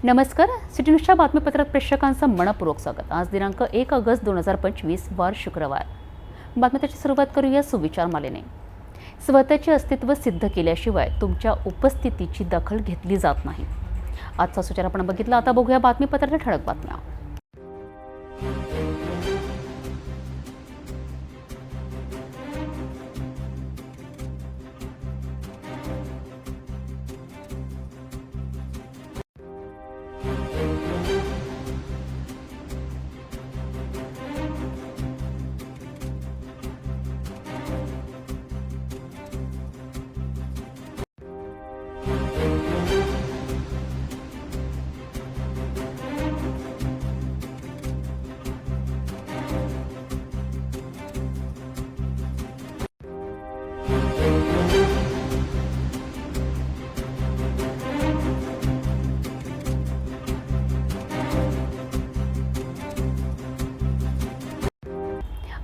नमस्कार. सिटी न्यूजच्या बातमीपत्रात प्रेक्षकांचं मनपूर्वक स्वागत. आज दिनांक 1 ऑगस्ट 2025 वार शुक्रवार. बातमीची सुरुवात करूया सुविचार मालेने. स्वतःचे अस्तित्व सिद्ध केल्याशिवाय तुमच्या उपस्थितीची दखल घेतली जात नाही. आजचा सुविचार आपण बघितला. आता बघूया बातमीपत्राच्या ठळक बातम्या.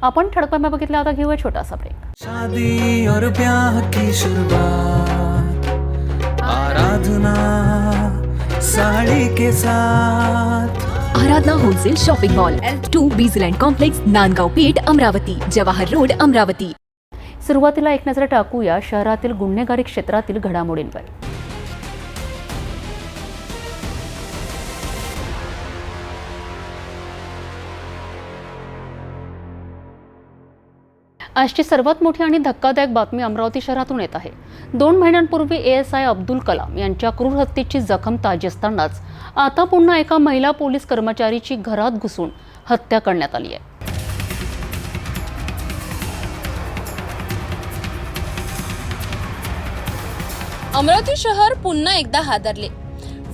आपण ठळक बातम्या बघितल्या. आता घेऊया छोटासा ब्रेक. शादी और ब्याह की शुरुआत आराधना साड़ी के साथ. Aradhana wholesale shopping mall L2 बीझलँड कॉम्प्लेक्स, नांदगाव पेठ, अमरावती, जवाहर रोड, अमरावती. सुरुवातीला एक नजर टाकूया शहरातील गुन्हेगारी क्षेत्रातील घडामोडींवर. आजची सर्वात मोठी आणि धक्कादायक बातमी अमरावती शहरातून येत आहे. 2 महिन्यांपूर्वी ASI अब्दुल कलाम यांच्या क्रूर हत्येची जखम ताजी असतानाच आता पुन्हा एका महिला पोलीस कर्मचारीची घरात घुसून हत्या करण्यात आली आहे. अमरावती शहर पुन्हा एकदा हादरले.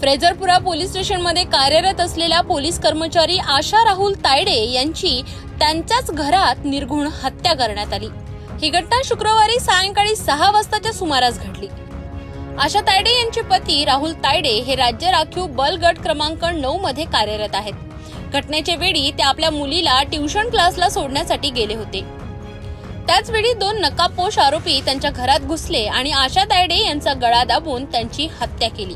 फ्रेजरपुरा पोलीस स्टेशनमध्ये कार्यरत असलेल्या पोलीस कर्मचारी आशा राहुल तायडे यांची त्यांच्याच घरात निर्घृण हत्या करण्यात आली. ही घटना शुक्रवारी सायंकाळी 6 वाजताच्या सुमारास घडली. आशा तायडे यांचे पती राहुल तायडे हे राज्य राखीव बल गट क्रमांक 9 मध्ये कार्यरत आहेत. घटनेच्या वेळी ते आपल्या मुलीला ट्युशन क्लासला सोडण्यासाठी गेले होते. त्याचवेळी 2 नकाबपोश आरोपी त्यांच्या घरात घुसले आणि आशा तायडे यांचा गळा दाबून त्यांची हत्या केली.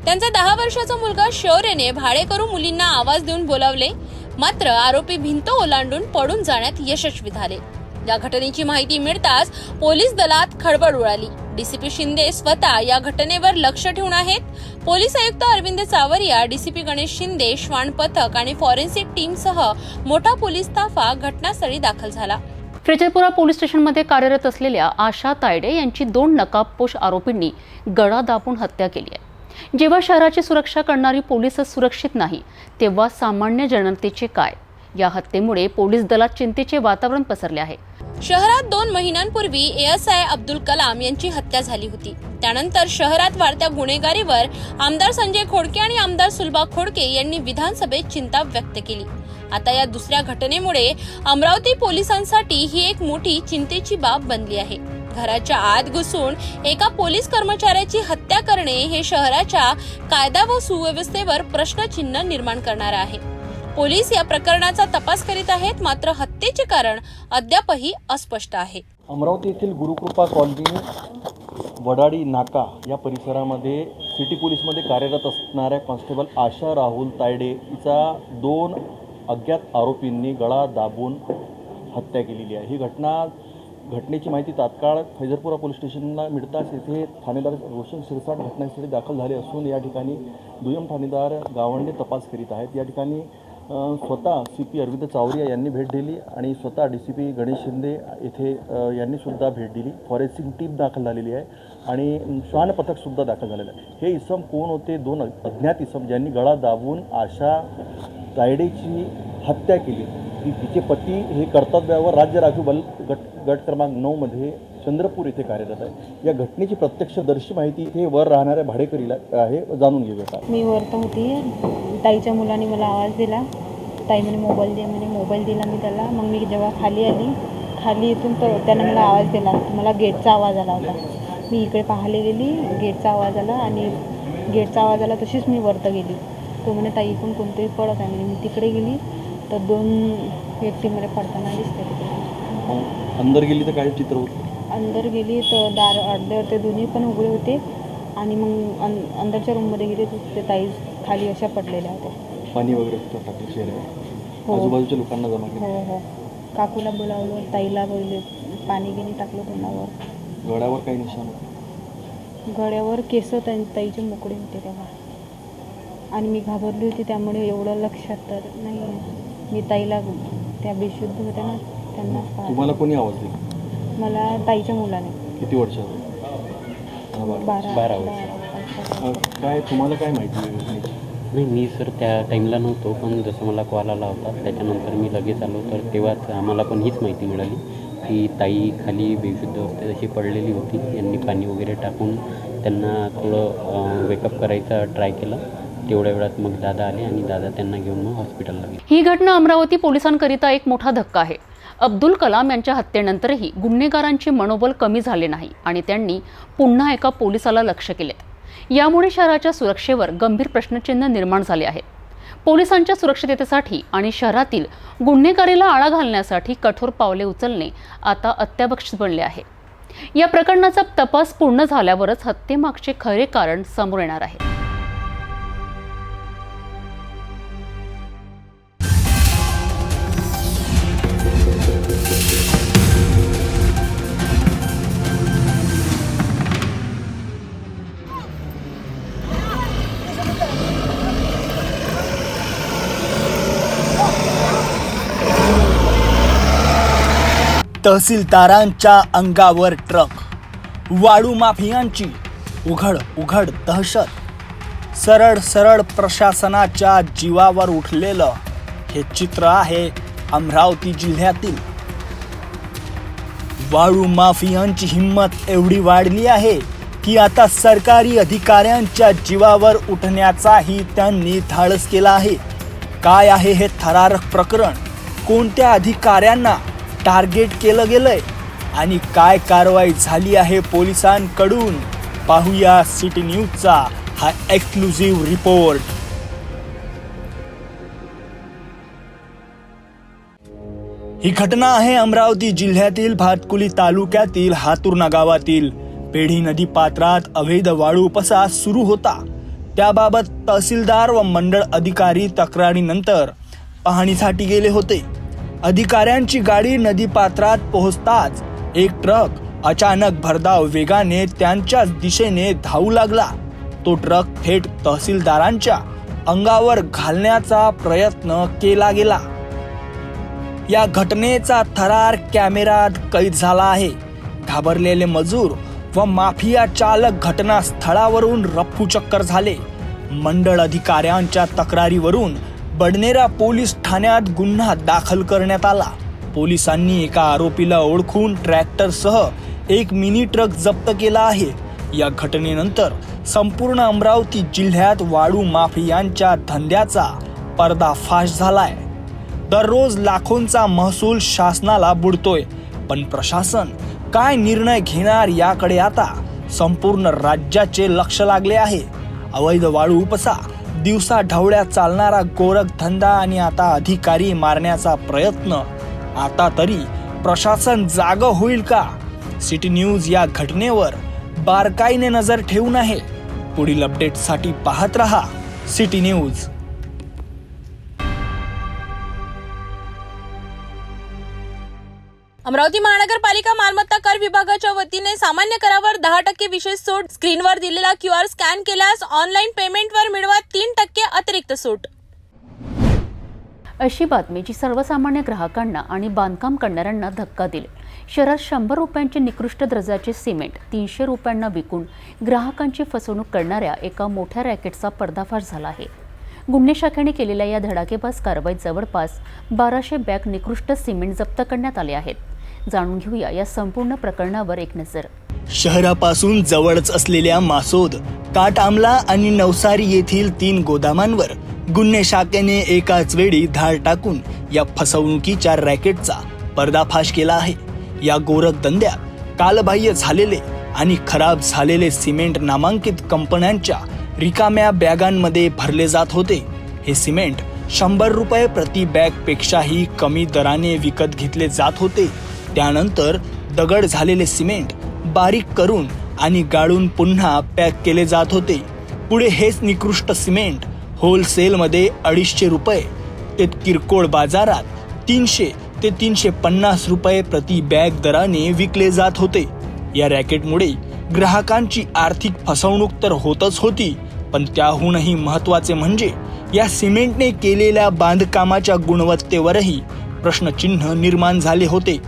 त्यांचा 10 वर्षाचा मुलगा शौर्यने भाडेकरू मुलींना आवाज देऊन बोलावले, मात्र आरोपी भिंत ओलांडून पडून जाण्यात यशस्वी झाले. या घटनेची माहिती मिळताच पोलीस दलात खळबळ उडाली. DCP शिंदे स्वतः या घटनेवर लक्ष ठेवून आहेत. पोलीस आयुक्त अरविंद सावरिया, DCP गणेश शिंदे, श्वान पथक आणि फॉरेन्सिक टीमसह मोठा पोलीस ताफा घटनास्थळी दाखल झाला. फ्रेजरपुरा पोलीस स्टेशनमध्ये कार्यरत असलेल्या आशा तायडे यांची 2 नकाबपोश आरोपींनी गळा दाबून हत्या केली आहे. जेव्हा शहराची सुरक्षा करणारी पोलीसच सुरक्षित नाही, तेव्हा सामान्य जनतेचे काय? या हत्येमुळे पोलीस दलात चिंतेचे वातावरण पसरले आहे. शहरात 2 महिन्यांपूर्वी ASI अब्दुल कलाम यांची हत्या झाली होती. त्यानंतर शहरात वाढत्या गुन्हेगारीवर आमदार संजय खोडके आणि आमदार सुलभा खोडके यांनी विधानसभेत चिंता व्यक्त केली. आता या दुसऱ्या घटनेमुळे अमरावती पोलिसांसाठी ही एक मोठी चिंतेची बाब बनली आहे. घराच्या आत घुसून एका पोलीस कर्मचाऱ्याची हत्या करणे हे शहराच्या कायदा व सुव्यवस्थेवर प्रश्नचिन्ह निर्माण करणारे आहे. पोलीस या प्रकरणाचा तपास करीत आहेत, मात्र हत्येचे कारण अद्यापही अस्पष्ट आहे. अमरावती येथील गुरुकृपा कॉलनी, वडाडी नाका या परिसरामध्ये सिटी पोलीसमध्ये कार्यरत असणाऱ्या कॉन्स्टेबल आशा राहुल तायडे हिचा 2 अज्ञात आरोपींनी गळा दाबून हत्या केलेली आहे. ही घटनेची माहिती तात्काळ फैजरपुरा पोलीस स्टेशनला मिळताच येथे ठाणेदार रोशन शिरसाट घटनास्थळी दाखल झाले असून या ठिकाणी दुय्यम ठाणेदार गावंडे तपास करीत आहेत. या ठिकाणी स्वतः CP अरविंद सावरिया यांनी भेट दिली आणि स्वतः DCP गणेश शिंदे येथे यांनी सुद्धा भेट दिली. फॉरेन्सिक टीम दाखल झालेली आहे आणि श्वान पथकसुद्धा दाखल झालेलं आहे. हे इसम कोण होते? 2 अज्ञात इसम ज्यांनी गळा दाबून आशा तायडेची हत्या केली. तिचे पती हे कर्तव्यावर राज्य राखीव बल गट क्रमांक 9 मध्ये चंद्रपूर येथे कार्यरत आहे. या घटनेची प्रत्यक्षदर्शी माहिती हे वर राहणाऱ्या भाडेकरीला आहे, जाणून घेऊया. मी वरत होती, ताईच्या मुलाने मला आवाज दिला, ताई म्हणे मोबाईल दे, म्हणे मोबाईल दिला मी त्याला. मग मी जेव्हा खाली आली, खाली इथून तर त्याने मला आवाज दिला. मला गेटचा आवाज आला होता. मी इकडे पाहायला गेली, गेटचा आवाज आला आणि गेटचा आवाज आला तशीच मी वरत गेली. तो म्हणे ताई इकडून कोणतरी पडत आहे म्हणे. मी तिकडे गेली तर 2 व्यक्ती मला पडताना दिसते. अंदर गेली तर काय चित्र होतं? अंदर गेली तर दार अर्धे ते दोन्ही पण उघडे होते आणि मग अंदरच्या रूममध्ये गेले तर ते ताई खाली अशा पडलेल्या होत्या. पाणी वगैरे होतं टाकलं चेहऱ्यावर, हो. आजूबाजूच्या लोकांना जमा केलं. हो हो काकूला बोलावलं, ताईला बोलले, पाणी गिनी टाकलं तोंडावर. गळ्यावर काही निशाण होतं? गळ्यावर केस ताईचे मोकळे होते तेव्हा, आणि मी घाबरली होती त्यामुळे एवढं लक्षात तर नाही आहे. मी ताईला, त्या बेशुद्ध होत्या ना त्यांना तुम्हाला कोणी आवाज दिला? मला ताईच्या मुलाने. किती वर्षाचं? 12 काय तुम्हाला काय माहिती आहे? नाही, मी सर त्या टाईमला नव्हतो, पण जसं मला कॉल आला होता त्याच्यानंतर मी लगेच आलो. तर तेव्हाच आम्हाला पण हीच माहिती मिळाली की ताई खाली बेशुद्ध अवस्थेत अशी पडलेली होती. यांनी पाणी वगैरे टाकून त्यांना थोडं वेकअप करायचा ट्राय केला. तेवढ्या वेळात मग दादा आले आणि दादा त्यांना घेऊन मग हॉस्पिटलला गेले. ही घटना अमरावती पोलिसांकरिता एक मोठा धक्का आहे. अब्दुल कलाम यांच्या हत्येनंतरही गुन्हेगारांचे मनोबल कमी झाले नाही आणि त्यांनी पुन्हा एका पोलिसाला लक्ष्य केले. यामुळे शहराच्या सुरक्षेवर गंभीर प्रश्नचिन्ह निर्माण झाले आहेत. पोलिसांच्या सुरक्षिततेसाठी आणि शहरातील गुन्हेगारीला आळा घालण्यासाठी कठोर पावले उचलणे आता अत्यावश्यक बनले आहे. या प्रकरणाचा तपास पूर्ण झाल्यावरच हत्येमागचे खरे कारण समोर येणार आहे. तहसीलदारांच्या अंगावर ट्रक, वाळू माफियांची उघड उघड दहशत, सरळ सरळ प्रशासनाच्या जीवावर उठलेलं हे चित्र आहे अमरावती जिल्ह्यातील. वाळू माफियांची हिंमत एवढी वाढली आहे की आता सरकारी अधिकाऱ्यांच्या जीवावर उठण्याचाही त्यांनी धाडस केला आहे. काय आहे हे थरारक प्रकरण? कोणत्या अधिकाऱ्यांना टार्गेट केलं गेलंय आणि काय कारवाई झाली आहे पोलिसांकडून? पाहूया सिटी न्यूजचा हा एक्सक्लुझिव्ह रिपोर्ट. ही घटना आहे अमरावती जिल्ह्यातील भातकुली तालुक्यातील हातुर्णा गावातील. पेढी नदी पात्रात अवैध वाळू उपसा सुरू होता. त्याबाबत तहसीलदार व मंडळ अधिकारी तक्रारीनंतर पाहणीसाठी गेले होते. अधिकाऱ्यांची गाडी नदीपात्रात पोहोचताच एक ट्रक अचानक भरधाव वेगाने त्यांच्याच दिशेने धावू लागला. तो ट्रक थेट तहसीलदारांच्या अंगावर घालण्याचा प्रयत्न केला गेला. या घटनेचा थरार कॅमेऱ्यात कैद झाला आहे. घाबरलेले मजूर व माफिया चालक घटनास्थळावरून रफ्फूचक्कर झाले. मंडळ अधिकाऱ्यांच्या तक्रारीवरून बडनेरा पोलीस ठाण्यात गुन्हा दाखल करण्यात आला. पोलिसांनी एका आरोपीला ओळखून ट्रॅक्टरसह एक मिनी ट्रक जप्त केला आहे. या घटनेनंतर संपूर्ण अमरावती जिल्ह्यात वाळू माफियांच्या धंद्याचा पर्दाफाश झालाय. दररोज लाखोंचा महसूल शासनाला बुडतोय, पण प्रशासन काय निर्णय घेणार याकडे आता संपूर्ण राज्याचे लक्ष लागले आहे. अवैध वाळू उपसा, दिवसा ढवळ्या चालणारा गोरखधंदा आणि आता अधिकारी मारण्याचा प्रयत्न. आता तरी प्रशासन जागं होईल का? सिटी न्यूज या घटनेवर बारकाईने नजर ठेवून आहे. पुढील अपडेटसाठी पाहत रहा सिटी न्यूज. अमरावती महानगरपालिका मालमत्ता कर विभागाच्या वतीने सामान्य करावर 10% विशेष सूट. स्क्रीनवर दिलेला QR स्कॅन केल्यास ऑनलाईन पेमेंटवर मिळवा 3% अतिरिक्त सूट. अशी बातमी जी सर्वसामान्य ग्राहकांना आणि बांधकाम करणाऱ्यांना धक्का दिले. शहरात 100 रुपयांचे निकृष्ट दर्जाचे सिमेंट 300 रुपयांना विकून ग्राहकांची फसवणूक करणाऱ्या एका मोठ्या रॅकेटचा पर्दाफाश झाला आहे. गुन्हे शाखेने केलेल्या या धडाकेबाज कारवाईत जवळपास 1200 बॅग निकृष्ट सिमेंट जप्त करण्यात आले आहेत. जाणून घेऊया या संपूर्ण प्रकरणावर एक नजर. शहरापासून जवळच असलेल्या मासोद, काटआमला आणि नवसारी येथील 3 गोदामांवर गुन्हे शाखेने एकाच वेळी धाड टाकून या फसवणुकीच्या रॅकेटचा पर्दाफाश केला आहे. या गोरखधंद्यात कालबाह्य झालेले आणि खराब झालेले सिमेंट नामांकित कंपन्यांच्या रिकाम्या बॅगांमध्ये भरले जात होते. हे सिमेंट 100 रुपये प्रति बॅग पेक्षाही कमी दराने विकत घेतले जात होते. त्यानंतर दगड झालेले सिमेंट बारीक करून आणि गाळून पुन्हा पॅक केले जात होते. पुढे हेच निकृष्ट सिमेंट होलसेलमध्ये 250 रुपये ते किरकोळ बाजारात 300 ते 350 रुपये प्रति बॅग दराने विकले जात होते. या रॅकेटमुळे ग्राहकांची आर्थिक फसवणूक तर होतच होती, पण त्याहूनही महत्त्वाचे म्हणजे या सिमेंटने केलेल्या बांधकामाच्या गुणवत्तेवरही प्रश्नचिन्ह निर्माण झाले होते.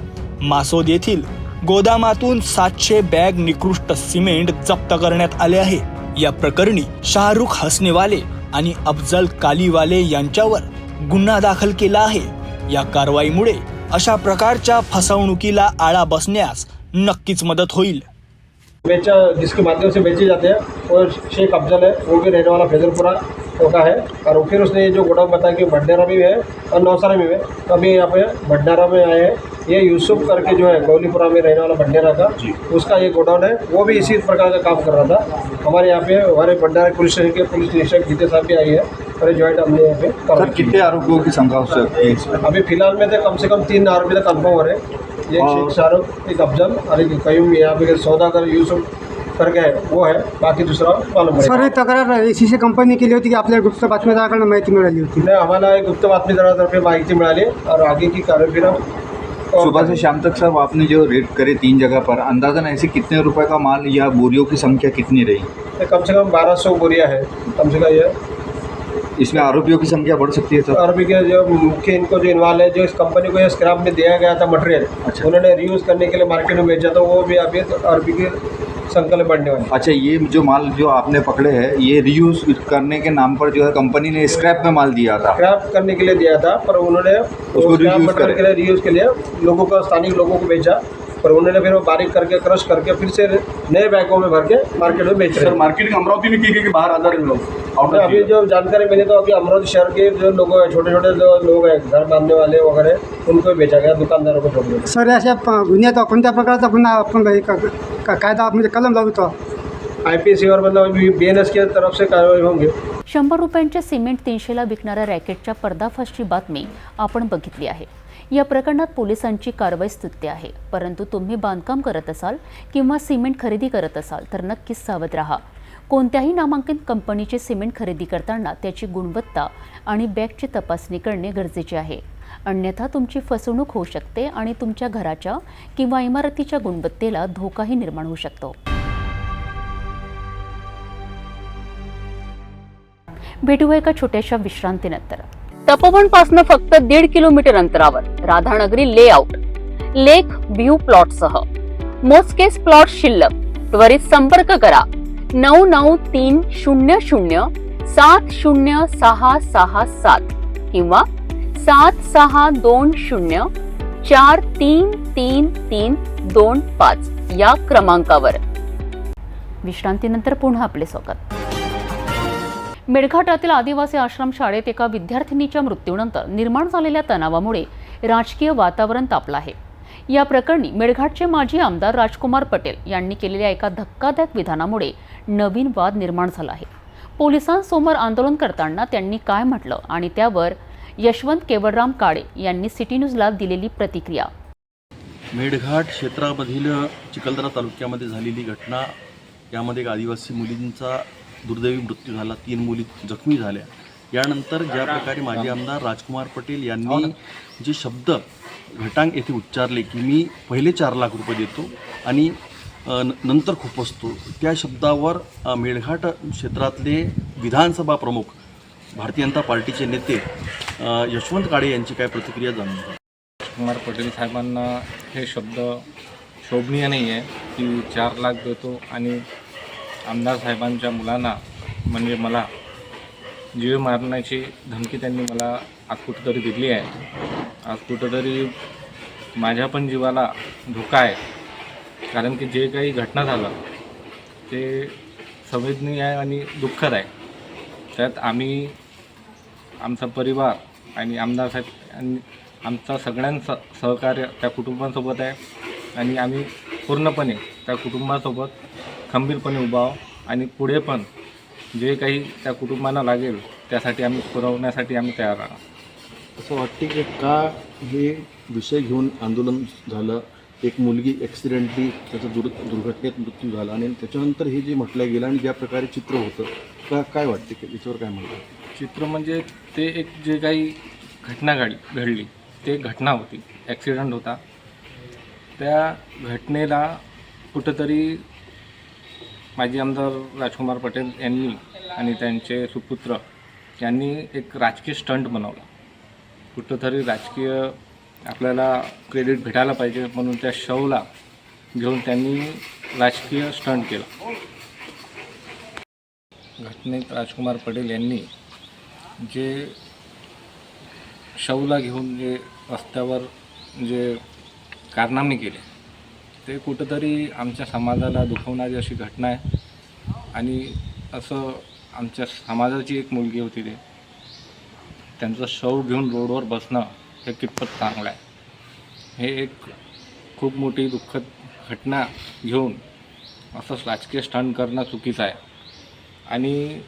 मासोद येथील गोदामातून 700 बॅग निकृष्ट सिमेंट जप्त करण्यात आले आहे. या प्रकरणी शाहरुख हसनेवाले आणि अफजल कालीवाले यांच्यावर गुन्हा दाखल केला आहे. या कारवाईमुळे अशा प्रकारच्या फसवणुकीला आळा बसण्यास नक्कीच मदत होईल. बेचा जिसके माध्यम से बेचे जाते हैं वो शेख अफजल है, वो भी रहने वाला फैजलपुरा का है। और फिर उसने जो गोडाउन बताया कि भंडारा में भी है और नौसारा में भी है, तो अभी यहाँ पे भंडारा में आए हैं। ये यूसुफ करके जो है गौलीपुरा में रहने वाला भंडारा का, उसका ये गोडाउन है, वो भी इसी प्रकार का काम कर रहा था। हमारे यहाँ पे हमारे भंडारा पुलिस स्टेशन के पुलिस निरीक्षक जीते साहब भी आई है और ज्वाइंट हमने यहाँ पे सर कितने आरोपियों की संख्या हो सकती है? अभी फिलहाल में तो कम से कम 3 आरोपी तक कन्फर्म हो रहे हैं। एक शेख शाहरुख, एक अफजल और एक कयूम, यहाँ पे सौदागर यूसुफ करके है, वो है। बाकी दूसरा मालूम सर ही तक्रार एसीसी कंपनी केली होती की आपल्या गुप्त बातमीदाराकडून माहिती मिळाली होती? नाही, आम्हाला एक गुप्त बातमीदारातर्फे माहिती मिळाली और आगे की कार्रवाई फिर हम सुबह से शाम तक सर आपने जो रेड करे 3 जगह पर, अंदाजन ऐसे कितने रुपए का माल या बोरियों की संख्या कितनी रही? कम से कम 1200 बोरियाँ है कम से कम। ये इसमें आरोपियों की संख्या बढ़ सकती है सर? आरोपी के जो मुख्य इनको जो इन्वॉल्व है, जो इस कंपनी को ये स्क्रैप में दिया गया था मटेरियल, अच्छा। उन्होंने रीयूज करने के लिए मार्केट में बेचा, तो वो भी अभी आरोपी के संकल्प में बढ़ने वाले। अच्छा, ये जो माल जो आपने पकड़े हैं ये रीयूज करने के नाम पर जो है कंपनी ने स्क्रैप में माल दिया था? स्क्रैप करने के लिए दिया था, पर उन्होंने उसको रीयूज के लिए रीयूज के लिए लोगों को, स्थानीय लोगों को बेचा, पर उन्होंने फिर वो बारीक करके क्रश करके फिर से नए बैगों में भर के मार्केट में बेच रहे हैं। मार्केटिंग अमरावती में की गई कि बाहर आ रहे लोग? अभी जो जानकारी मिली तो अभी अमरावती शहर के जो लोग हैं, छोटे छोटे जो लोग हैं घर बांधने वाले वगैरह, उनको ही बेचा गया, दुकानदारों को छोड़ दिया। सर अशा गुन्ह्यात कोणत्या प्रकारचा गुन्हा आपण कायदा म्हणजे कलम लावतो? IPC और मतलब BNS की तरफ से कार्रवाई होंगे। 100 रुपयांचे सिमेंट 300ला विकणाऱ्या रॅकेटच्या पर्दाफाशची बातमी आपण बघितली आहे. या प्रकरणात पोलिसांची कारवाई स्तुत्य आहे, परंतु तुम्ही बांधकाम करत असाल किंवा सिमेंट खरेदी करत असाल तर नक्कीच सावध राहा. कोणत्याही नामांकित कंपनीचे सिमेंट खरेदी करताना त्याची गुणवत्ता आणि बॅगची तपासणी करणे गरजेचे आहे. अन्यथा तुमची फसवणूक होऊ शकते आणि तुमच्या घराच्या किंवा इमारतीच्या गुणवत्तेला धोकाही निर्माण होऊ शकतो. भेटूया एका छोट्याशा विश्रांतीनंतर. तपोवनपासून फक्त 1.5 किलोमीटर अंतरावर राधानगरी लेआउट लेक व्ह्यू प्लॉटसह मोजकेच प्लॉट शिल्लक. त्वरित संपर्क करा 9930706667 किंवा 7620433325 या क्रमांकावर. विश्रांतीनंतर पुन्हा आपले स्वागत. मेळघाटातील आदिवासी आश्रम शाळेत एका विद्यार्थिनीच्या मृत्यूनंतर निर्माण झालेल्या तणावामुळे राजकीय वातावरण तापलं आहे. या प्रकरणी मेळघाटचे माजी आमदार राजकुमार पटेल यांनी केलेल्या एका धक्कादायक विधानामुळे नवीन वाद निर्माण झाला आहे. पोलिसांसमोर आंदोलन करताना त्यांनी काय म्हटलं आणि त्यावर यशवंत केवळराम काळे यांनी सिटी न्यूजला दिलेली प्रतिक्रिया. मेळघाट क्षेत्रामधील चिखलदरा तालुक्यामध्ये झालेली घटना, यामध्ये एक आदिवासी मुलींचा दुर्दैवी मृत्यू झाला, 3 मुली जखमी झाल्या. यानंतर ज्या प्रकारे माजी आमदार राजकुमार पटेल यांनी जे शब्द घटांग येथे उच्चारले की मी पहिले 4 लाख रुपये देतो आणि नंतर खुपसतो, त्या शब्दावर मेळघाट क्षेत्रातले विधानसभा प्रमुख भारतीय जनता पार्टीचे नेते यशवंत काळे यांची काय प्रतिक्रिया जाणून घ्या. राजकुमार पटेल साहेबांना हे शब्द शोभनीय नाही आहे की 4 लाख देतो आणि आमदार साहेबांच्या मुलांना म्हणजे मला जीव मारण्याची धमकी त्यांनी मला आज कुठंतरी दिली आहे. आज कुठंतरी माझ्या पण जीवाला धोका आहे, कारण की जे काही घटना झालं ते संवेदनीय आहे आणि दुःखद आहे. त्यात आम्ही, आमचा परिवार आणि आमदार साहेब आणि आमचा सगळ्यांचं सहकार्य त्या कुटुंबासोबत आहे आणि आम्ही पूर्णपणे त्या कुटुंबासोबत खंबीरपणे उभा आहोत आणि पुढे पण जे काही त्या कुटुंबांना लागेल त्यासाठी आम्ही पुरवण्यासाठी आम्ही तयार आहोत. असं वाटते की का हे विषय घेऊन आंदोलन झालं एक मुलगी ॲक्सिडेंटली त्याचा दुर्घटनेत मृत्यू झाला आणि त्याच्यानंतर हे जे म्हटलं गेलं आणि ज्या प्रकारे चित्र होतं काय वाटते की याच्यावर काय म्हणतात? चित्र म्हणजे ते एक जे काही घटना घडली ते घटना होती, ॲक्सिडेंट होता. त्या घटनेला कुठंतरी माजी आमदार राजकुमार पटेल यांनी आणि त्यांचे सुपुत्र यांनी एक राजकीय स्टंट बनवला. कुठंतरी राजकीय आपल्याला क्रेडिट भेटायला पाहिजे म्हणून त्या शवला घेऊन त्यांनी राजकीय स्टंट केला. घटनेत राजकुमार पटेल यांनी जे शवला घेऊन जे रस्त्यावर जे कारनामे केले ते कुठंतरी आमच्या समाजाला दुखवणारी अशी घटना आहे. आणि असं आमच्या समाजाची एक मुलगी होती, त्यांचं शव घेऊन रोडवर बसणं हे कितपत चांगलं आहे. हे एक खूप मोठी दुःखद घटना घेऊन असंच राजकीय स्टंट करणं चुकीचं आहे. आणि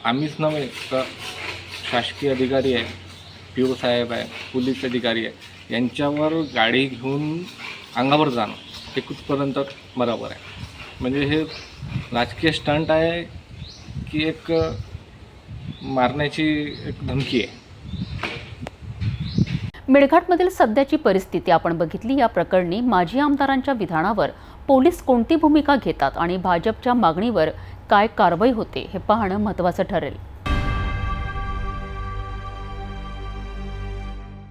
आम्हीच नव्हे तर शासकीय अधिकारी आहे, PO साहेब आहे, पोलीस अधिकारी आहे, यांच्यावर गाडी घेऊन अंगावर जाणं हे कुठपर्यंत बरोबर आहे. म्हणजे हे राजकीय स्टंट आहे की एक मारण्याची एक धमकी आहे. मेळघाटमधील सध्याची परिस्थिती आपण बघितली. या प्रकरणी माजी आमदारांच्या विधानावर पोलीस कोणती भूमिका घेतात आणि भाजपच्या मागणीवर काय कारवाई होते हे पाहणं महत्त्वाचं ठरेल.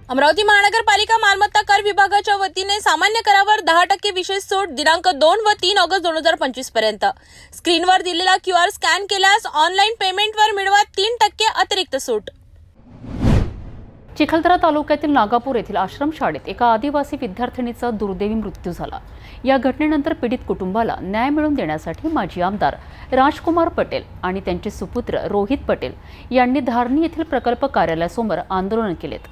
अमरावती महानगरपालिका मालमत्ता कर विभागाच्या वतीने सामान्य करावर 10% विशेष सूट दिनांक 2 व 3 ऑगस्ट 2025 पर्यंत. स्क्रीनवर दिलेला QR स्कॅन केल्यास ऑनलाईन पेमेंटवर मिळवा 3% अतिरिक्त सूट. चिखलदरा तालुक्यातील नागापूर येथील आश्रमशाळेत एका आदिवासी विद्यार्थिनीचा दुर्दैवी मृत्यू झाला. या घटनेनंतर पीडित कुटुंबाला न्याय मिळवून देण्यासाठी माजी आमदार राजकुमार पटेल आणि त्यांचे सुपुत्र रोहित पटेल यांनी धारणी येथील प्रकल्प कार्यालयासमोर आंदोलन केलेत.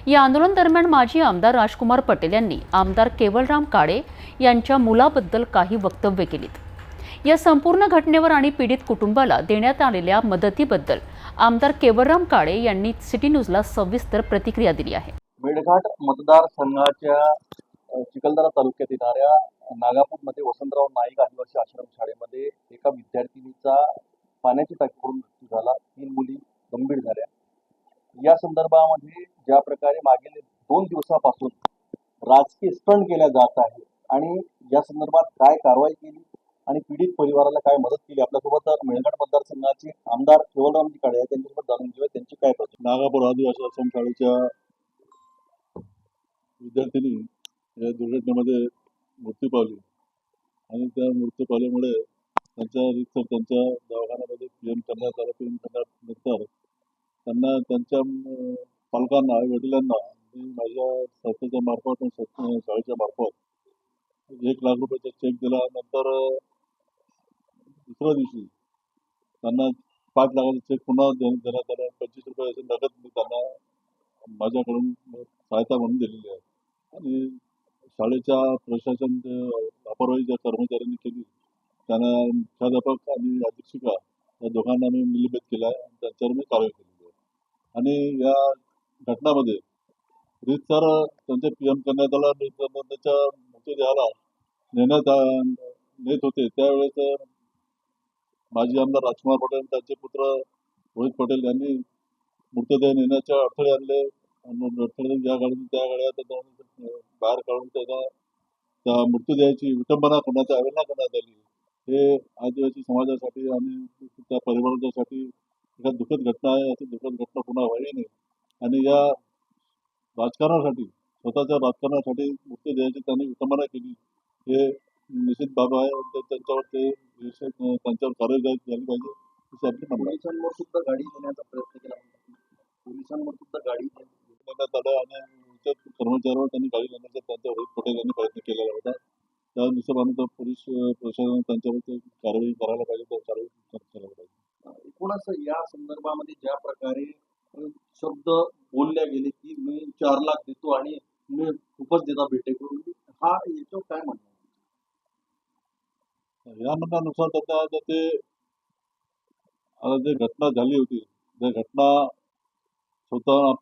या आंदोलन दरम्यान माजी आमदार राजकुमार पटेल यांनी आमदार केवलराम काळे यांच्या मुलाबद्दल काही वक्तव्य केलीत. या संपूर्ण घटनेवर आणि पीडित कुटुंबाला देण्यात आलेल्या मदतीबद्दल आमदार केवलराम काळे यांनी सिटी न्यूजला सविस्तर प्रतिक्रिया दिली आहे. मेळघाट मतदारसंघाच्या चिखलदरा तालुक्यात येणाऱ्या नागापूरमध्ये वसंतराव नाईक आदिवासी आश्रमशाळेमध्ये एका विद्यार्थिनीचा पाण्याची टाकी पडून मृत्यू झाला. 3 मुली गंभीर झाल्या. या संदर्भामध्ये ज्या प्रकारे मागील 2 दिवसापासून राजकीय स्टंट केल्या जात आहे आणि या संदर्भात काय कारवाई केली आणि पीडित परिवाराला काय मदत केली, आपल्यासोबत मेळघाट मतदारसंघाचे आमदार केवलरामजी काळे आहेत, त्यांच्यासोबत जाणून घेऊया त्यांची काय प्रतिक्रिया. नागापूर आदिवासी आश्रमशाळेच्या विद्यार्थिनी या दुर्घटनेमध्ये मृत्यू पावली आणि त्या मृत्यू पावल्यामुळे त्यांच्या दवाखान्यामध्ये PM करण्यात आलं. PM करण्यानंतर त्यांना त्यांच्या पालकांना वडिलांना माझ्या संस्थेच्या मार्फत शाळेच्या मार्फत 1 लाख रुपयाचा चेक दिला. नंतर दुसऱ्या दिवशी त्यांना 5 लाखाचा चेक पुन्हा देण्यात आला. 25 रुपये असे नगद मी त्यांना माझ्याकडून सहायता म्हणून दिलेली आहे. आणि शाळेच्या प्रशासन लापरवाही ज्या कर्मचाऱ्यांनी केली त्यांना मुख्याध्यापक आणि अधीक्षिका या दोघांना मी निलंबित केलं आहे आणि त्यांच्यावर मी कारवाई केलेली आहे. आणि या घटनामध्ये रीतसर त्यांचे PM करण्यात आला. त्याच्या मृतदेहाला नेत होते त्यावेळेस माजी आमदार राजकुमार पटेल आणि त्यांचे पुत्र रोहित पटेल यांनी मृतदेह नेण्याचे अडथळे आणले. अडथळे ज्या गाड्या बाहेर काढून त्या मृतदेहाची विटंबना करण्याची अवहेलना करण्यात आली. हे आदिवासी समाजासाठी आणि त्या परिवारासाठी एका दुःखद घटना आहे. अशी दुःखद घटना पुन्हा व्हावी नाही. आणि या राजकारणासाठी स्वतःच्या राजकारणासाठी मृतदेहाची त्यांनी विटंबना केली हे निश्चित बाब आहे. त्यांच्यावर कारवाई झाली पाहिजे अशी आपली म्हणणं आहे. पोलिसांवर सुद्धा गाडी देण्याचा प्रयत्न केला. पोलिसांवर सुद्धा गाडी देण्यात आलं आणि कर्मचाऱ्यावर त्यांनी गाडी देण्याचा त्यांच्या रोहित पटेल यांनी प्रयत्न केलेला होता. त्या हिशोबाने पोलीस प्रशासनाने त्यांच्यावर कारवाई करायला पाहिजे, तर कारवाई करायला पाहिजे. एकूणच या संदर्भामध्ये ज्या प्रकारे शब्द बोलल्या गेले की मी 4 लाख देतो आणि मी खूपच देता भेटे करून, हा याच्यावर काय म्हणणं? या म्हणण्यानुसार त्याच्या ते जे घटना झाली होती त्या घटना स्वतः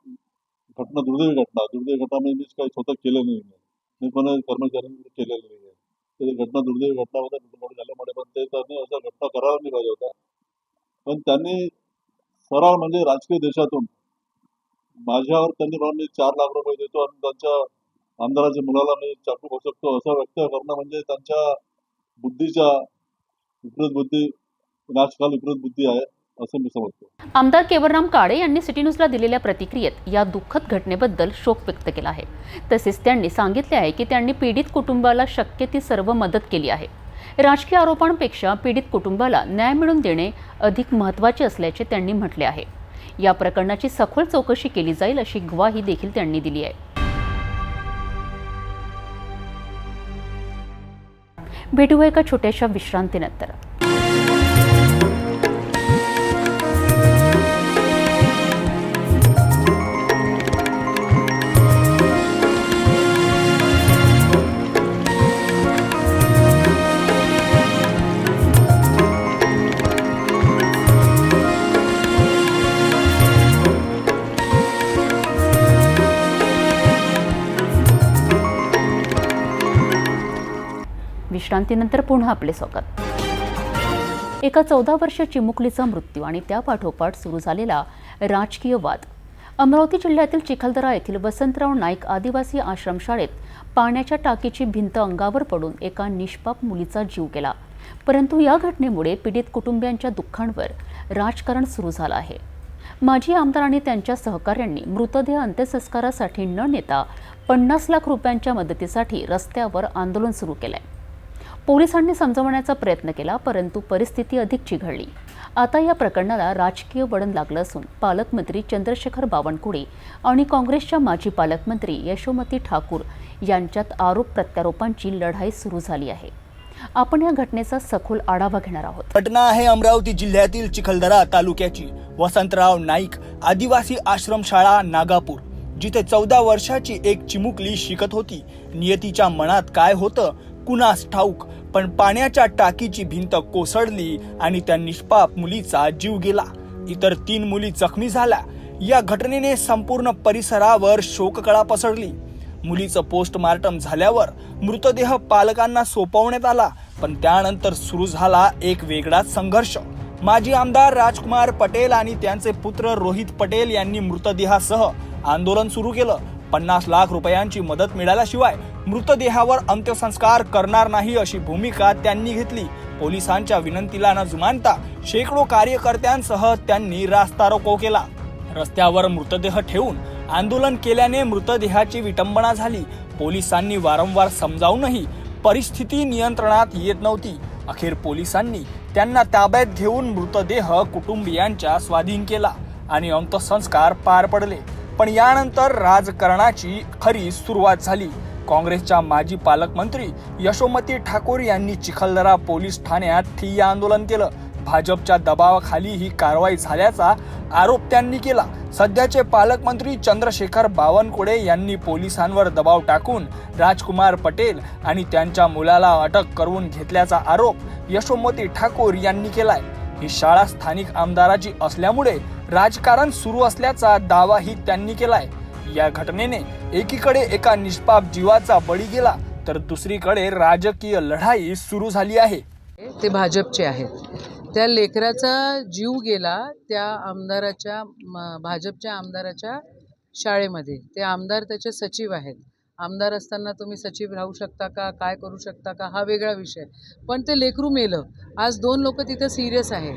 दुर्दैवी घटना म्हणजे मीच काही स्वतः केलं नाही. कोणी कर्मचाऱ्यांनी केलेलं नाही आहे. तरी घटना दुर्दैवी घटना होता झाल्यामुळे, पण ते त्यांनी अशा घटना करायला नाही पाहिजे होता. पण त्यांनी सरळ म्हणजे राजकीय देशातून माझ्यावर त्यांनी म्हणून मी 4 लाख रुपये देतो आणि त्यांच्या आमदाराच्या मुलाला मी चाकू बसवतो असं व्यक्त करणं म्हणजे त्यांच्या बुद्धीच्या विपरीत बुद्धी, विनाशकाल विपरीत बुद्धी आहे असं मी समजतो. आमदार केवलराम काळे यांनी सिटी न्यूजला दिलेल्या प्रतिक्रियेत या दुःखद घटनेबद्दल शोक व्यक्त केला आहे. तसेच त्यांनी सांगितले आहे की त्यांनी पीडित कुटुंबाला शक्य ती सर्व मदत केली आहे. राजकीय आरोपांपेक्षा पीडित कुटुंबाला न्याय मिळवून देणे अधिक महत्त्वाचे असल्याचे त्यांनी म्हटले आहे. या प्रकरणाची सखोल चौकशी केली जाईल अशी ग्वाही देखील त्यांनी दिली आहे. भेटूया एका छोट्याशा विश्रांतीनंतर. विश्रांतीनंतर पुन्हा आपले स्वागत. एका 14 वर्षीय चिमुकलीचा मृत्यू आणि त्यापाठोपाठ सुरू झालेला राजकीय वाद. अमरावती जिल्ह्यातील चिखलदरा येथील वसंतराव नाईक आदिवासी आश्रमशाळेत पाण्याच्या टाकीची भिंत अंगावर पडून एका निष्पाप मुलीचा जीव गेला. परंतु या घटनेमुळे पीडित कुटुंबियांच्या दुःखांवर राजकारण सुरू झालं आहे. माजी आमदार आणि त्यांच्या सहकाऱ्यांनी मृतदेह अंत्यसंस्कारासाठी न नेता 50 लाख रुपयांच्या मदतीसाठी रस्त्यावर आंदोलन सुरू केलंय. पोलिसांनी समजवण्याचा प्रयत्न केला, परंतु परिस्थिती अधिक चिघळली. आता या प्रकरणाला राजकीय वळण लागलं असून पालकमंत्री चंद्रशेखर बावनकुळे आणि काँग्रेसच्या माजी पालकमंत्री यशोमती ठाकूर यांच्यात आरोप प्रत्यारोपांची लढाई सुरू झाली आहे. आपण या घटनेचा सखोल आढावा घेणार आहोत. घटना आहे अमरावती जिल्ह्यातील चिखलदरा तालुक्याची वसंतराव नाईक आदिवासी आश्रमशाळा नागापूर, जिथे 14 वर्षाची एक चिमुकली शिकत होती. नियतीच्या मनात काय होतं कुणास ठाऊक, पण पाण्याच्या टाकीची भिंत कोसळली आणि त्या निष्पाप मुलीचा जीव गेला. इतर 3 मुली जखमी झाल्या. या घटनेने संपूर्ण परिसरावर शोककळा पसरली. मुलीचं पोस्टमार्टम झाल्यावर मृतदेह पालकांना सोपवण्यात आला, पण त्यानंतर सुरू झाला एक वेगळाच संघर्ष. माजी आमदार राजकुमार पटेल आणि त्यांचे पुत्र रोहित पटेल यांनी मृतदेहासह आंदोलन सुरू केलं. 50 लाख रुपयांची मदत मिळाल्याशिवाय मृतदेहावर अंत्यसंस्कार करणार नाही अशी भूमिका त्यांनी घेतली. पोलिसांच्या विनंतीला न जुमानता शेकडो कार्यकर्त्यांसह त्यांनी रास्ता रोको केला. रस्त्यावर मृतदेह ठेवून आंदोलन केल्याने मृतदेहाची विटंबना झाली. पोलिसांनी वारंवार समजावूनही परिस्थिती नियंत्रणात येत नव्हती. अखेर पोलिसांनी त्यांना ताब्यात घेऊन मृतदेह कुटुंबियांच्या स्वाधीन केला आणि अंत्यसंस्कार पार पडले. पण यानंतर राजकारणाची खरी सुरुवात झाली. काँग्रेसच्या माजी पालकमंत्री यशोमती ठाकूर यांनी चिखलदरा पोलीस ठाण्यात ठिय्या आंदोलन केलं. भाजपच्या दबावाखाली ही कारवाई झाल्याचा आरोप त्यांनी केला. सध्याचे पालकमंत्री चंद्रशेखर बावनकुळे यांनी पोलिसांवर दबाव टाकून राजकुमार पटेल आणि त्यांच्या मुलाला अटक करून घेतल्याचा आरोप यशोमती ठाकूर यांनी केलाय. ही शाळा स्थानिक आमदाराची असल्यामुळे राजकारण सुरू असल्याचा दावाही त्यांनी केलाय. या घटनेने एकीकडे एका निष्पाप जीवाचा बळी गेला, तर दुसरीकडे राजकीय लढाई सुरू झाली आहे. ते भाजपचे आहेत. त्या लेकराचा जीव गेला त्या आमदाराच्या भाजपच्या आमदाराच्या शाळेमध्ये. ते आमदार त्याचे सचिव आहेत. आमदार असताना तुम्ही सचिव राहू शकता का, काय करू शकता का, हा वेगळा विषय. पण ते लेकरू मेलं. आज 2 लोक तिथे सिरियस आहे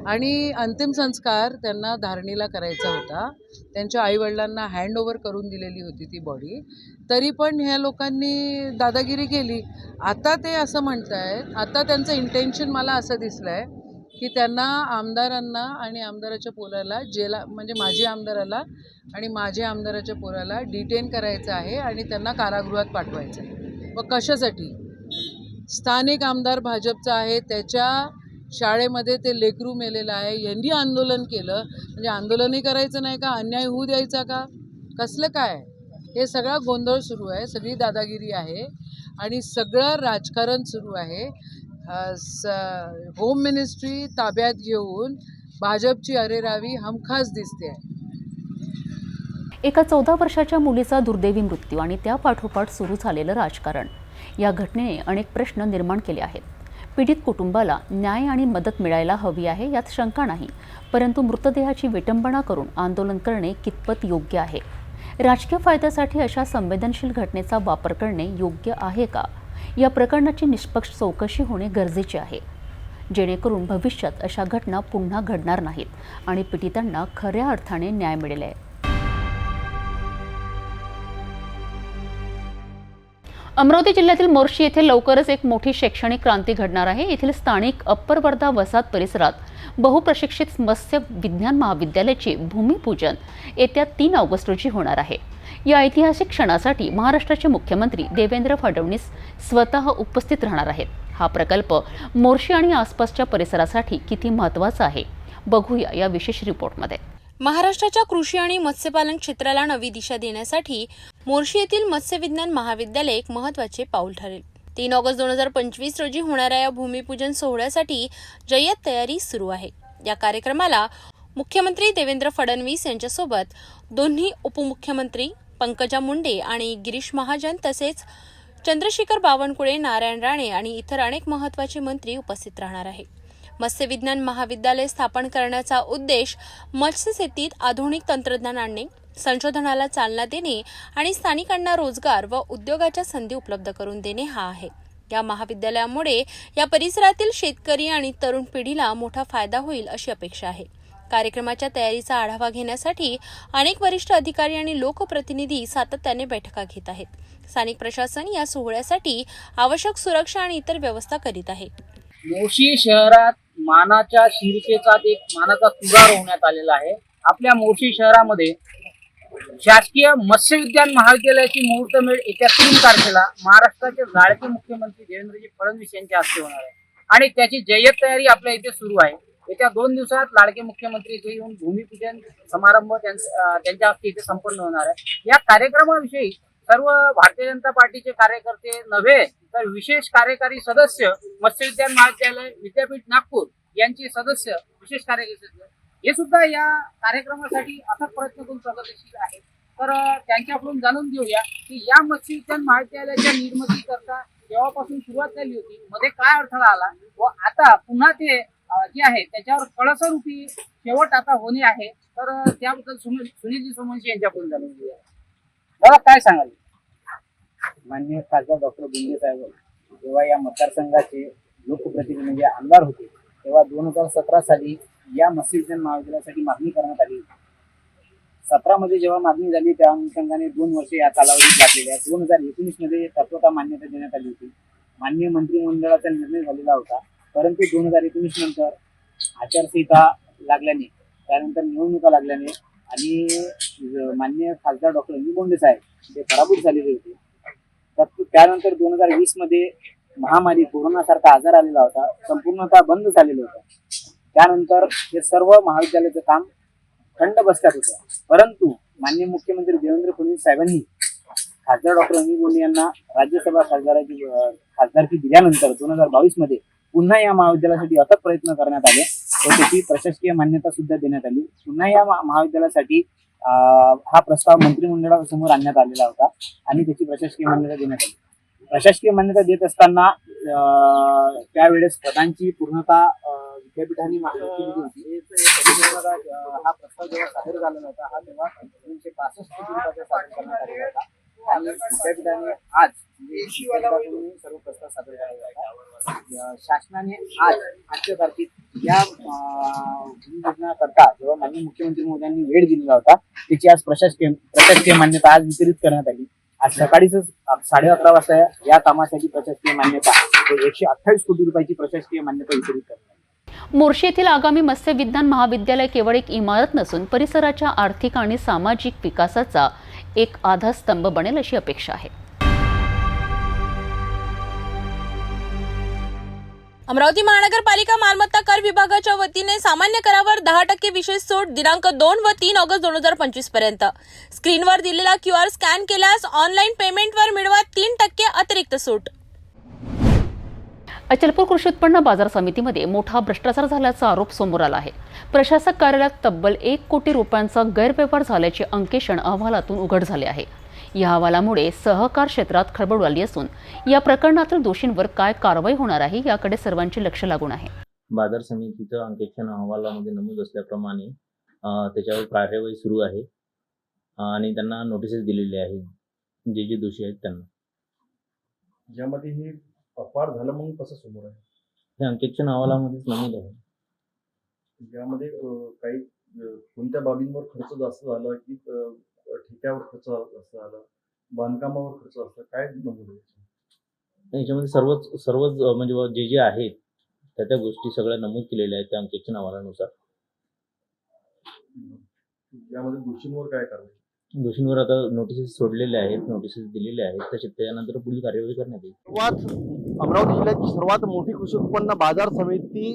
आणि अंतिम संस्कार त्यांना धारणीला करायचा होता. त्यांच्या आईवडिलांना हँडओव्हर करून दिलेली होती ती बॉडी. तरी पण ह्या लोकांनी दादागिरी केली. आता ते असं म्हणतायत, आता त्यांचं इंटेन्शन मला असं दिसलं आहे की त्यांना आमदारांना आणि आमदाराच्या पोराला जेला म्हणजे माजी आमदाराला आणि माझ्या आमदाराच्या पोराला डिटेन करायचं आहे आणि त्यांना कारागृहात पाठवायचं आहे. व कशासाठी? स्थानिक आमदार भाजपचा आहे, त्याच्या शाळेमध्ये ते लेकरू मेलेलं आहे. यांनी आंदोलन केलं म्हणजे आंदोलनही करायचं नाही का, अन्याय होऊ द्यायचा का, कसलं काय? हे सगळा गोंधळ सुरू आहे, सगळी दादागिरी आहे आणि सगळं राजकारण सुरू आहे. होम मिनिस्ट्री ताब्यात घेऊन भाजपची अरेरावी हमखास दिसते आहे. एका 14 वर्षाच्या मुलीचा दुर्दैवी मृत्यू आणि त्यापाठोपाठ सुरू झालेलं राजकारण या घटनेने अनेक प्रश्न निर्माण केले आहेत. पीडित कुटुंबाला न्याय आणि मदत मिळायला हवी आहे यात शंका नाही, परंतु मृतदेहाची विटंबना करून आंदोलन करणे कितपत योग्य आहे? राजकीय फायद्यासाठी अशा संवेदनशील घटनेचा वापर करणे योग्य आहे का? या प्रकरणाची निष्पक्ष चौकशी होणे गरजेचे आहे, जेणेकरून भविष्यात अशा घटना पुन्हा घडणार नाहीत आणि पीडितांना खऱ्या अर्थाने न्याय मिळेल. अमरावती जिल्ह्यातील मोर्शी येथे लवकरच एक मोठी शैक्षणिक क्रांती घडणार आहे. येथील स्थानिक अप्पर वर्धा वसाहत परिसरात बहुप्रशिक्षित मत्स्य विज्ञान महाविद्यालयाचे भूमिपूजन येत्या 3 ऑगस्ट रोजी होणार आहे. या ऐतिहासिक क्षणासाठी महाराष्ट्राचे मुख्यमंत्री देवेंद्र फडणवीस स्वतः उपस्थित राहणार आहेत. हा प्रकल्प मोर्शी आणि आसपासच्या परिसरासाठी किती महत्त्वाचा आहे बघूया या विशेष रिपोर्टमध्ये. महाराष्ट्राच्या कृषी आणि मत्स्यपालन क्षेत्राला नवी दिशा देण्यासाठी मोर्शी येथील मत्स्य विज्ञान महाविद्यालय एक महत्त्वाचे पाऊल ठरेल. 3 ऑगस्ट 2025 रोजी होणाऱ्या या भूमिपूजन सोहळ्यासाठी जय्यत तयारी सुरू आहे. या कार्यक्रमाला मुख्यमंत्री देवेंद्र फडणवीस यांच्यासोबत दोन्ही उपमुख्यमंत्री पंकजा मुंडे आणि गिरीश महाजन तसेच चंद्रशेखर बावनकुळे, नारायण राणे आणि इतर अनेक महत्त्वाचे मंत्री उपस्थित राहणार आहे. मत्स्य विज्ञान महाविद्यालय स्थापन करण्याचा उद्देश मत्स्यशेतीत आधुनिक तंत्रज्ञान आणणे, संशोधनाला चालना देणे आणि स्थानिकांना रोजगार व उद्योगाच्या संधी उपलब्ध करून देणे हा आहे. या महाविद्यालयामुळे या परिसरातील शेतकरी आणि तरुण पिढीला मोठा फायदा होईल अशी अपेक्षा आहे. कार्यक्रमाच्या तयारीचा आढावा घेण्यासाठी अनेक वरिष्ठ अधिकारी आणि लोकप्रतिनिधी सातत्याने बैठका घेत आहेत. स्थानिक प्रशासन या सोहळ्यासाठी आवश्यक सुरक्षा आणि इतर व्यवस्था करीत आहे. मोर्शी शहरात मानाच्या शिरपेचा एक मानाचा तुरा रोवण्यात आलेला आहे. आपल्या मोर्शी शहरामध्ये शासकीय मत्स्य विज्ञान महाविद्यालयाची मुहूर्तमेढ येत्या 3 तारखेला महाराष्ट्राचे लाडके मुख्यमंत्री देवेंद्रजी फडणवीस यांच्या हस्ते होणार आहे आणि त्याची जय्यत तयारी आपल्या इथे सुरू आहे. येत्या 2 दिवसात लाडके मुख्यमंत्री इथे येऊन भूमिपूजन समारंभ त्यांच्या हस्ते इथे संपन्न होणार आहे. या कार्यक्रमाविषयी सर्व भारतीय जनता पार्टीचे कार्यकर्ते नव्हे तर विशेष कार्यकारी सदस्य मत्स्य विज्ञान महाविद्यालय विद्यापीठ नागपूर यांचे सदस्य विशेष कार्यकारी सदस्य हे सुद्धा या कार्यक्रमासाठी अथक प्रयत्न करून प्रगतीशील आहेत. तर त्यांच्याकडून जाणून घेऊया की या मत्स्य विज्ञान महाविद्यालयाच्या निर्मितीकरता जेव्हापासून सुरुवात झाली होती, मध्ये काय अडथळा आला व आता पुन्हा ते जे आहे त्याच्यावर कळसरूपी शेवट आता होणे आहे. तर त्याबद्दल सुनीलजी सोमवंशी यांच्याकडून जाणून घेऊया. मला काय सांगाल? माननीय खासदार डॉक्टर बुंगे साहेब जेव्हा या मतदारसंघाचे लोकप्रतिनिधी म्हणजे आमदार होते तेव्हा 2017 साली या मत्स्य विज्ञान महाविद्यालयासाठी मागणी करण्यात आली. 17 मध्ये जेव्हा मागणी झाली त्या अनुषंगाने 2 वर्ष या कालावधीत लागलेल्या 2019 मध्ये तत्वता मान्यता देण्यात आली होती. माननीय मंत्रिमंडळाचा निर्णय झालेला होता, परंतु 2019 नंतर आचारसंहिता लागल्याने त्यानंतर निवडणुका लागल्याने आणि माननीय खासदार डॉक्टर बोंडे साहेब ते पराभूत झालेले होते. तर त्यानंतर 2020 मध्ये महामारी कोरोनासारखा आजार आलेला होता, संपूर्णतः बंद झालेलं होतं. त्यानंतर हे सर्व महाविद्यालयाचं काम थंड बसल्यात होतं. परंतु माननीय मुख्यमंत्री देवेंद्र फडणवीस साहेबांनी खासदार डॉक्टर बोंडे यांना राज्यसभा खासदारकी दिल्यानंतर 2022 मध्ये पुन्हा या महाविद्यालयासाठी अथक प्रयत्न करण्यात आले व त्याची प्रशासकीय मान्यता सुद्धा देण्यात आली. पुन्हा या महाविद्यालयासाठी हा प्रस्ताव मंत्रिमंडळासमोर आणण्यात आलेला होता आणि त्याची प्रशासकीय मान्यता देण्यात आली. प्रशासकीय मान्यता देत असताना त्यावेळेस पदांची पूर्णता विद्यापीठाने मागणी केली होती. हा प्रस्ताव जेव्हा सादर झाला होता हा तेव्हा 365 कोटी रुपयाचा सादर करण्यात आलेला होता आणि विद्यापीठाने आज सर्व प्रस्ताव सादर केला होता. शासनाने आजच्या तारखेत या भूमिपूजनाकरता जेव्हा माननीय मुख्यमंत्री महोदयांनी वेळ दिलेला होता त्याची आज प्रशासकीय मान्यता आज वितरित करण्यात आली. आज सकाळीच 11:30 वाजता या कामासाठी प्रशासकीय मान्यता 128 कोटी रुपयाची प्रशासकीय मान्यता वितरित करण्यात आली. मोर्शी येथील आगामी मत्स्य विज्ञान महाविद्यालय केवळ एक इमारत नसून परिसराच्या आर्थिक आणि सामाजिक विकासाचा एक आधारस्तंभ बनेल अशी अपेक्षा आहे. अमरावती महानगरपालिका मालमत्ता कर विभागाच्या वतीने सामान्य करावर 10% विशेष सूट दिनांक 2 व 3 ऑगस्ट 2025 पर्यंत. स्क्रीनवर दिलेला QR स्कॅन केल्यास ऑनलाईन पेमेंटवर मिळवा 3% अतिरिक्त सूट. अचलपूर कृषी उत्पन्न बाजार समितीमध्ये मोठा भ्रष्टाचार झाल्याचा आरोप समोर आला आहे. प्रशासक कार्यालयात तब्बल 1 कोटी रुपयांचा गैरव्यवहार झाल्याचे अंकेक्षण अहवालातून उघड झाले आहे. या अहवालामुळे सहकार क्षेत्रात खळबळ उडाली असून या प्रकरणातील दोषींवर काय कारवाई होणार आहे याकडे सर्वांचे लक्ष लागून आहे. बाजार समितीचं अंकेक्षण अहवालामध्ये नमूद असल्याप्रमाणे त्याच्यावर कार्यवाही सुरू आहे आणि त्यांना नोटिसेस दिलेले आहे जे दोषी आहेत त्यांना. ज्यामध्ये हे अपार झालं मग कसं समोर आहे हे अंकेक्षण अहवालामध्येच नमूद आहे. यामध्ये काही कोणत्या बाबींवर खर्च जास्त झाला की ठेक्यावर खर्च जास्त झाला, बांधकामावर खर्च जास्त, काय नमूद आहे याच्यामध्ये सर्वच म्हणजे जे आहेत त्या गोष्टी सगळ्या नमूद केलेल्या आहेत त्या अंकेक्षण अहवालानुसार. यामध्ये दोषींवर काय कारवाई? दोषींवर आता नोटिसेस सोडलेले आहेत, नोटिसेस दिलेले आहेत, तसे त्यानंतर पुढील कार्यवाही करण्यात येईल. अमरावती जिल्ह्याची सर्वात मोठी कृषी उत्पन्न बाजार समिती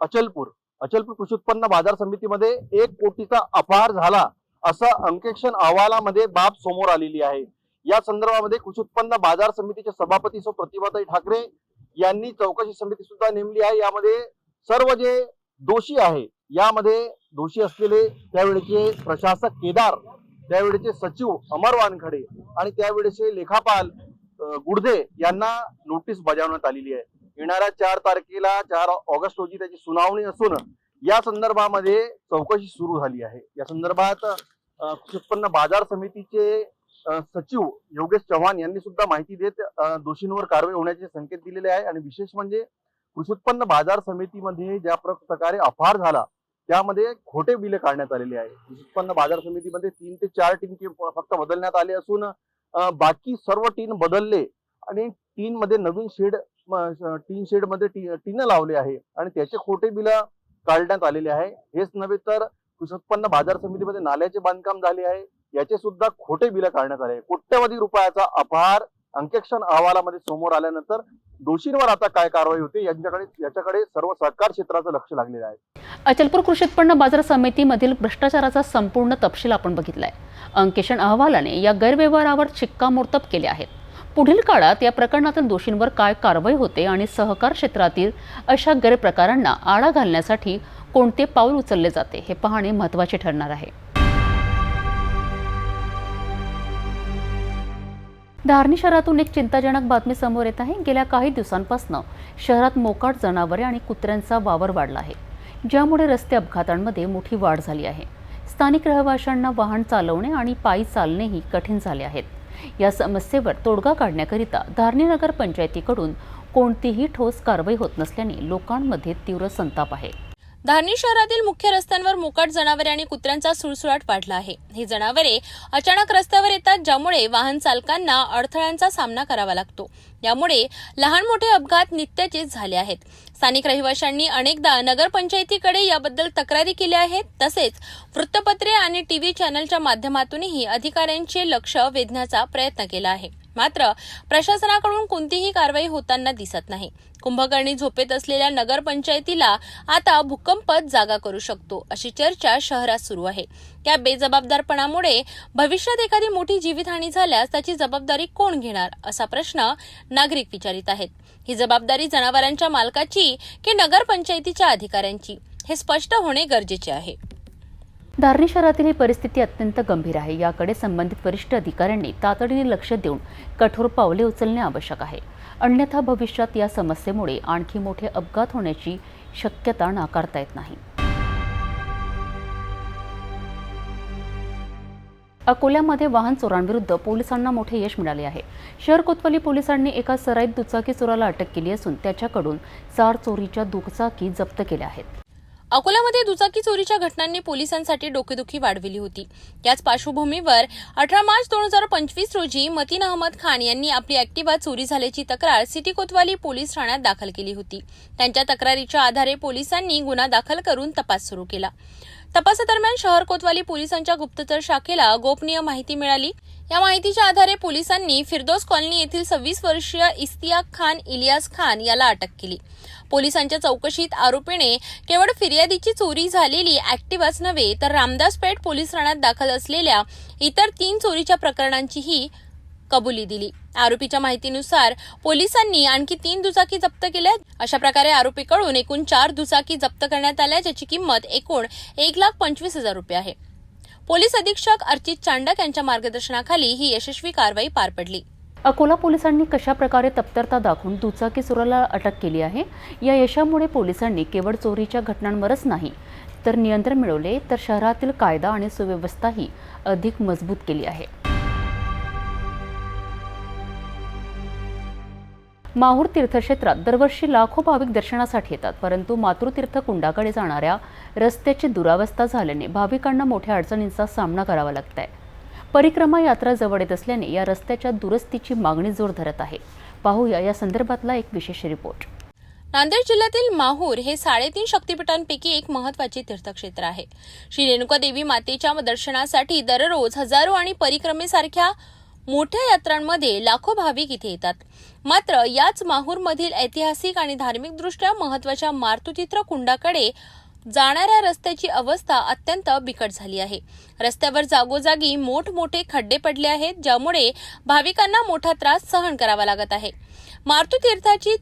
अचलपूर कृषी उत्पन्न बाजार समितीमध्ये 1 कोटीचा अपहार झाला असं अंकेक्षण अहवालामध्ये बाब समोर आलेली आहे. या संदर्भामध्ये कृषी उत्पन्न बाजार समितीचे सभापती सौ प्रतिभाताई ठाकरे यांनी चौकशी समिती सुद्धा नेमली आहे. यामध्ये सर्व जे दोषी आहे, यामध्ये दोषी असलेले त्यावेळेचे प्रशासक केदार, त्यावेळेचे सचिव अमर वानखडे आणि त्यावेळेचे लेखापाल गुडदे यांना नोटीस बजावण्यात आलेली आहे. येणाऱ्या 4 तारखेला 4 ऑगस्ट रोजी त्याची सुनावणी असून या संदर्भामध्ये चौकशी सुरू झाली आहे. या संदर्भात कृषी उत्पन्न बाजार समितीचे सचिव योगेश चव्हाण यांनी सुद्धा माहिती देत दोषींवर कारवाई होण्याचे संकेत दिलेले आहे. आणि विशेष म्हणजे कृषी उत्पन्न बाजार समितीमध्ये ज्या प्रकारे अपहार झाला त्यामध्ये खोटे बिले काढण्यात आलेले आहे. कृषी उत्पन्न बाजार समितीमध्ये 3 ते 4 टीन फक्त बदलण्यात आले असून बाकी सर्व टीन बदलले आणि टीन मध्ये नवीन टीन शेड मध्ये टीन लावले आहे आणि त्याचे खोटे बिल काढण्यात आलेले आहे. हेच नव्हे तर कृषी उत्पन्न बाजार समितीमध्ये नाल्याचे बांधकाम झाले आहे, याचे सुद्धा खोटे बिल काढण्यात आले आहे. कोट्यवधी रुपयाचा अपहार अंकेक्षण अहवालामध्ये समोर आल्यानंतर दोषींवर आता काय कारवाई होते याच्याकडे सर्व सहकार क्षेत्राचं लक्ष लागलेलं आहे. अचलपूर कृषी उत्पन्न बाजार समितीमधील भ्रष्टाचाराचा संपूर्ण तपशील आपण बघितलाय. अंकेक्षण अहवालाने या गैरव्यवहारावर शिक्कामोर्तब केले आहेत. पुढील काळात या प्रकरणातील दोषींवर काय कारवाई होते आणि सहकार क्षेत्रातील अशा गैरप्रकारांना आळा घालण्यासाठी कोणते पाऊल उचलले जाते हे पाहणे महत्त्वाचे ठरणार आहे. धारणी शहरातून एक चिंताजनक बातमी समोर येत आहे. गेल्या काही दिवसांपासून शहरात मोकाट जनावरे आणि कुत्र्यांचा वावर वाढला आहे, ज्यामुळे रस्ते अपघातांमध्ये मोठी वाढ झाली आहे. स्थानिक रहिवाशांना वाहन चालवणे आणि पायी चालणेही कठीण झाले आहेत. या समस्येवर तोडगा काढण्याकरिता धारणी नगर पंचायतीकडून कोणतीही ठोस कारवाई होत नसल्याने लोकांमध्ये तीव्र संताप आहे. धारणी शहरातील मुख्य रस्त्यांवर मोकाट जनावरे आणि कुत्र्यांचा सुळसुळाट वाढला आहे. ही जनावरे अचानक रस्त्यावर येतात, ज्यामुळे वाहन चालकांना अडथळ्यांचा सामना करावा लागतो. यामुळे लहान मोठे अपघात नित्याचेच झाले आहेत. स्थानिक रहिवाशांनी अनेकदा नगरपंचायतीकडे याबद्दल तक्रारी केल्या आहेत. तसेच वृत्तपत्रे आणि टीव्ही चॅनलच्या माध्यमातूनही अधिकाऱ्यांचे लक्ष वेधण्याचा प्रयत्न केला आहे. मात्र प्रशासनाकडून कोणतीही कारवाई होताना दिसत नाही. कुंभकर्णी झोपेत असलेल्या नगरपंचायतीला आता भूकंपच जागा करू शकतो, अशी चर्चा शहरात सुरू आहे. या बेजबाबदारपणामुळे भविष्यात एखादी मोठी जीवितहानी झाल्यास त्याची जबाबदारी कोण घेणार, असा प्रश्न नागरिक विचारित आहेत. ही जबाबदारी जनावरांच्या मालकाची की नगरपंचायतीच्या अधिकाऱ्यांची, हे स्पष्ट होणे गरजेचे आहे. धारणी शहरातील ही परिस्थिती अत्यंत गंभीर आहे. याकडे संबंधित वरिष्ठ अधिकाऱ्यांनी तातडीने लक्ष देऊन कठोर पावले उचलणे आवश्यक आहे. अन्यथा भविष्यात या समस्येमुळे आणखी मोठे अपघात होण्याची शक्यता नाकारता येत नाही. अकोल्यामध्ये वाहन चोरांविरुद्ध पोलिसांना मोठे यश मिळाले आहे. शहर कोतवाली पोलिसांनी एका सराईत दुचाकी चोराला अटक केली असून त्याच्याकडून 4 चोरीच्या दुचाकी जप्त केल्या आहेत. अकोल्यामध्ये दुचाकी चोरीच्या घटनांनी पोलिसांसाठी डोकेदुखी वाढविली होती. याच पार्श्वभूमीवर 18 मार्च 2025 रोजी मतीन अहमद खान यांनी आपली ॲक्टिवा चोरी झाल्याची तक्रार सिटी कोतवाली पोलीस ठाण्यात दाखल केली होती. त्यांच्या तक्रारीच्या आधारे पोलिसांनी गुन्हा दाखल करून तपास सुरू केला. तपासादरम्यान शहर कोतवाली पोलिसांच्या गुप्तचर शाखेला गोपनीय माहिती मिळाली. या माहितीच्या आधारे पोलिसांनी फिरदौस कॉलनी येथील 26 वर्षीय इस्तियाक खान इलियास खान याला अटक केली. पोलिसांच्या चौकशीत आरोपीने केवळ फिर्यादीची चोरी झालेली ॲक्टिवाच नव्हे तर रामदासपेठ पोलीस ठाण्यात दाखल असलेल्या इतर 3 चोरीच्या प्रकरणांचीही कबुली दिली। आरोपीच्या माहितीनुसार पोलिसांनी आणखी 3 दुचाकी जप्त केल्या। अशा प्रकारे आरोपीकडून एकूण 4 दुचाकी जप्त करण्यात आल्या, ज्याची किंमत एकूण 1,25,000 रुपये आहे। पोलीस अधीक्षक अर्चित चांडक यांच्या मार्गदर्शनाखाली ही यशस्वी कारवाई पार पडली। अकोला पोलिसांनी कशा प्रकारे तत्परता दाखवून दुचाकी चोराला अटक केली आहे। या यशामुळे पोलिसांनी केवळ चोरीच्या घटनांवरच नाही तर नियंत्रण मिळवले, तर शहरातील कायदा आणि सुव्यवस्थाही अधिक मजबूत केली आहे। माहूर तीर्थक्षेत्रात दरवर्षी लाखो भाविक दर्शनासाठी येतात, परंतु मातृतीर्थ कुंडाकडे जाणाऱ्या रस्त्याची दुरावस्था झाल्याने भाविकांना मोठ्या अडचणींचा सामना करावा लागत आहे। परिक्रमा यात्रा जवळ येत असल्याने या रस्त्याच्या दुरुस्तीची मागणी जोर धरत आहे। पाहूया या संदर्भातला एक विशेष रिपोर्ट। नांदेड जिल्ह्यातील माहूर हे 3.5 शक्तिपीठांपैकी एक महत्त्वाचे तीर्थक्षेत्र आहे। श्री रेणुका देवी मातेच्या दर्शनासाठी दररोज हजारो आणि परिक्रमेसारख्या मोठ्या यात्रांमध्ये लाखो भाविक इथे येतात। मात्र याच माहूरमधील ऐतिहासिक आणि धार्मिकदृष्ट्या महत्त्वाच्या मातृतीर्थ कुंडाकडे जाणाऱ्या रस्त्याची अवस्था अत्यंत बिकट झाली आहे। रस्त्यावर जागोजागी मोठमोठे खड्डे पडले आहेत, ज्यामुळे भाविकांना मोठा त्रास सहन करावा लागत आहे। मातृतीर्थाची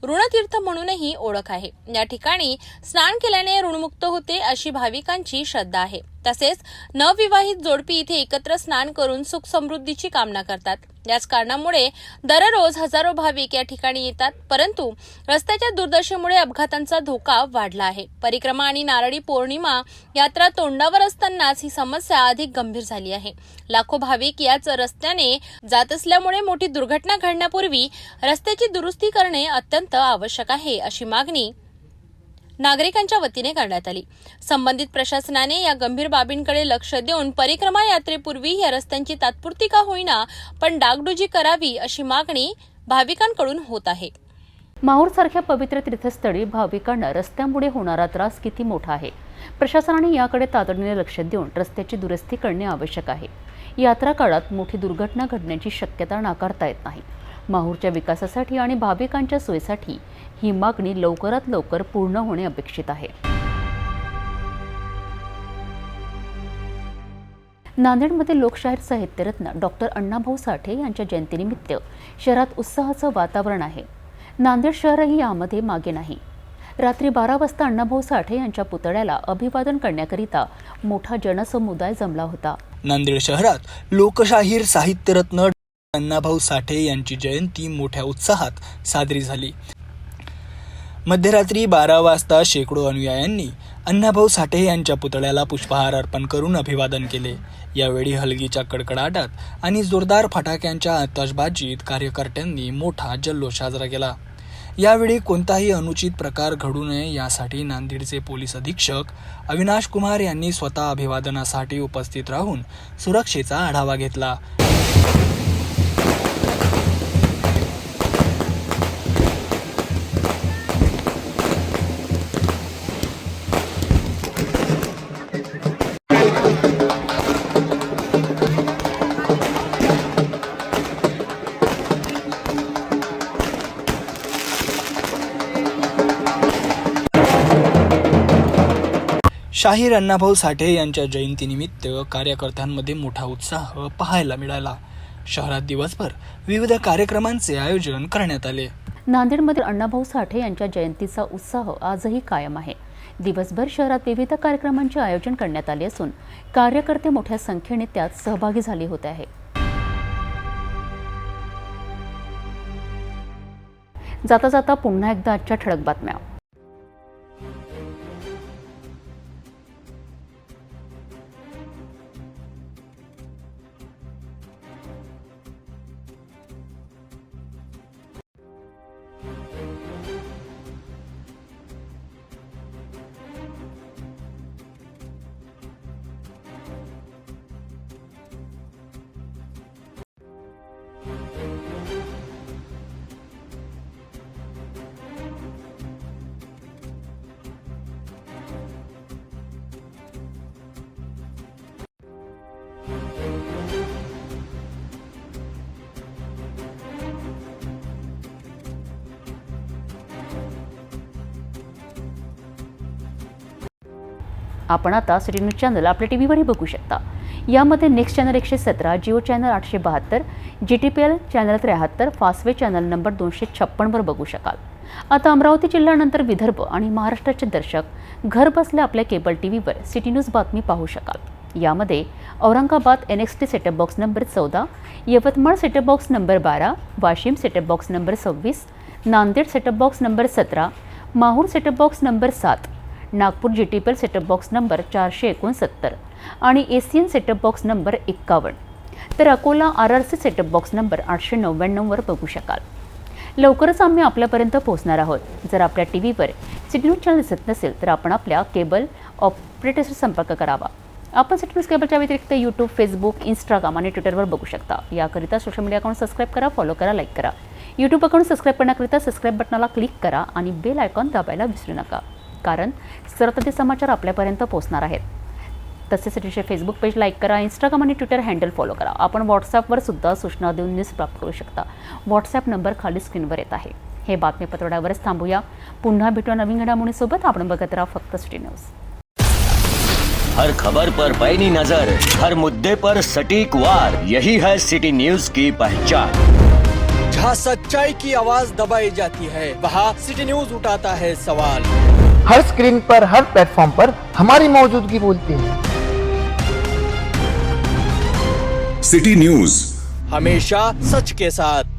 ऋणतीर्थ म्हणूनही ओळख आहे। या ठिकाणी स्नान केल्याने ऋणमुक्त होते अशी भाविकांची श्रद्धा आहे। तसेच नवविवाहित जोडपी इथे एकत्र स्नान करून सुख समृद्धीची कामना करतात। याच कारणामुळे दररोज हजारो भाविक या ठिकाणी येतात, परंतु रस्त्याच्या दुर्दशेमुळे अपघातांचा धोका वाढला आहे। परिक्रमा आणि नारळी पौर्णिमा यात्रा तोंडावर असतानाच ही समस्या अधिक गंभीर झाली आहे। लाखो भाविक याच रस्त्याने जात असल्यामुळे मोठी दुर्घटना घडण्यापूर्वी रस्त्याची दुरुस्ती करणे अत्यंत आवश्यक आहे, अशी मागणी नागरिकांच्या वतीने करण्यात आली। संबंधित प्रशासनाने या गंभीर बाबींकडे लक्ष देऊन परिक्रमा यात्रेपूर्वी या रस्त्यांची तात्पुरती का होईना पण डागडुजी करावी अशी मागणी भाविकांकडून होत आहे। माहूर सारख्या पवित्र तीर्थस्थळी भाविकांना रस्त्यामुळे होणारा त्रास किती मोठा आहे। प्रशासनाने याकडे तातडीने लक्ष देऊन रस्त्याची दुरुस्ती करणे आवश्यक आहे। यात्रा काळात मोठी दुर्घटना घडण्याची शक्यता नाकारता येत नाही। माहूरच्या विकासासाठी आणि भाविकांच्या सोयीसाठी ही मागणी लवकरात लवकर पूर्ण होणे अपेक्षित आहे। नांदेडमध्ये लोकशाहीर साहित्यरत्न डॉक्टर अण्णाभाऊ साठे यांच्या जयंतीनिमित्त शहरात उत्साहाचं वातावरण आहे। नांदेड शहरही यामध्ये मागे नाही। रात्री 12 वाजता अण्णाभाऊ साठे यांच्या पुतळ्याला अभिवादन करण्याकरिता मोठा जनसमुदाय जमला होता। नांदेड शहरात लोकशाहीर साहित्यरत्न अण्णाभाऊ साठे यांची जयंती मोठ्या उत्साहात साजरी झाली। मध्यरात्री 12 वाजता शेकडो अनुयायांनी अण्णाभाऊ साठे यांच्या पुतळ्याला पुष्पहार अर्पण करून अभिवादन केले। यावेळी हलगीच्या कडकडाटात आणि जोरदार फटाक्यांच्या आतषबाजीत कार्यकर्त्यांनी मोठा जल्लोष साजरा केला। यावेळी कोणताही अनुचित प्रकार घडू नये यासाठी नांदेडचे पोलीस अधीक्षक अविनाश कुमार यांनी स्वतः अभिवादनासाठी उपस्थित राहून सुरक्षेचा आढावा घेतला। शाहीर अण्णाभाऊ साठे यांच्या जयंतीनिमित्त कार्यकर्त्यांमध्ये मोठा उत्साह पाहायला मिळाला। शहरात दिवसभर विविध कार्यक्रमांचे आयोजन करण्यात आले। नांदेडमध्ये अण्णाभाऊ साठे यांच्या जयंतीचा उत्साह आजही कायम आहे। दिवसभर शहरात विविध कार्यक्रमांचे आयोजन करण्यात आले असून कार्यकर्ते मोठ्या संख्येने त्यात सहभागी झाले होते आहे। जाता जाता पुन्हा एकदा आजच्या ठळक बातम्या। आपण आता सिटी न्यूज चॅनल आपल्या टीव्हीवरही बघू शकता। यामध्ये next channel 117, Jio channel 872, GTPL channel 73, Fastway channel number 256 वर बघू शकाल. आता अमरावती जिल्ह्यानंतर विदर्भ आणि महाराष्ट्राचे दर्शक घर बसल्या आपल्या केबल टीव्हीवर सिटी न्यूज बातमी पाहू शकाल. यामध्ये Aurangabad NXT setup box number 14, Yavatmal setup box number 12, Washim setup box number 26, Nanded setup box number 17, Mahur setup box number 7, Nagpur GTPL setup box number 469 आणि ACN सेटअप बॉक्स नंबर 51, तर Akola RRC setup box number 899 वर बघू शकाल. लवकरच आम्ही आपल्यापर्यंत पोहोचणार आहोत. जर आपल्या टीव्हीवर सिटी न्यूज चॅनल दिसत नसेल तर आपण आपल्या केबल ऑपरेटरशी संपर्क करावा. आपण सिटी न्यूज केबलच्या व्यतिरिक्त यूट्यूब, फेसबुक, इंस्टाग्राम आणि ट्विटरवर बघू शकता. याकरिता सोशल मीडिया अकाउंट सबस्क्राईब करा, फॉलो करा, लाईक करा. यूट्यूब अकाउंट सबस्क्राईब करण्याकरिता सबस्क्राईब बटनाला क्लिक करा आणि बेल आयकॉन दाबायला विसरू नका, कारण सर्वतांत्रिक समाचार आपल्यापर्यंत पोहोचणार आहेत. तसेच सिटीचे फेसबुक पेज लाईक करा, इंस्टाग्राम आणि ट्विटर हँडल फॉलो करा. आपण व्हॉट्सॲपवर सुद्धा सूचना देऊन न्यूज प्राप्त करू शकता. व्हॉट्सॲप नंबर खाली स्क्रीनवर येत आहे. हे बातमीपत्रावरच थांबूया. पुन्हा भेटूया नवीन घडामोडींसोबत. आपण बघत राहा फक्त सिटी न्यूज. हर खबर पर पैनी नजर, हर मुद्दे पर सटीक वार, यही है सिटी न्यूज की पहचान. जहाँ सच्चाई की आवाज दबाई जाती है, वहाँ सिटी न्यूज उठाता है सवाल. हर स्क्रीन पर, हर प्लेटफॉर्म पर हमारी मौजूदगी बोलती है. सिटी न्यूज हमेशा सच के साथ.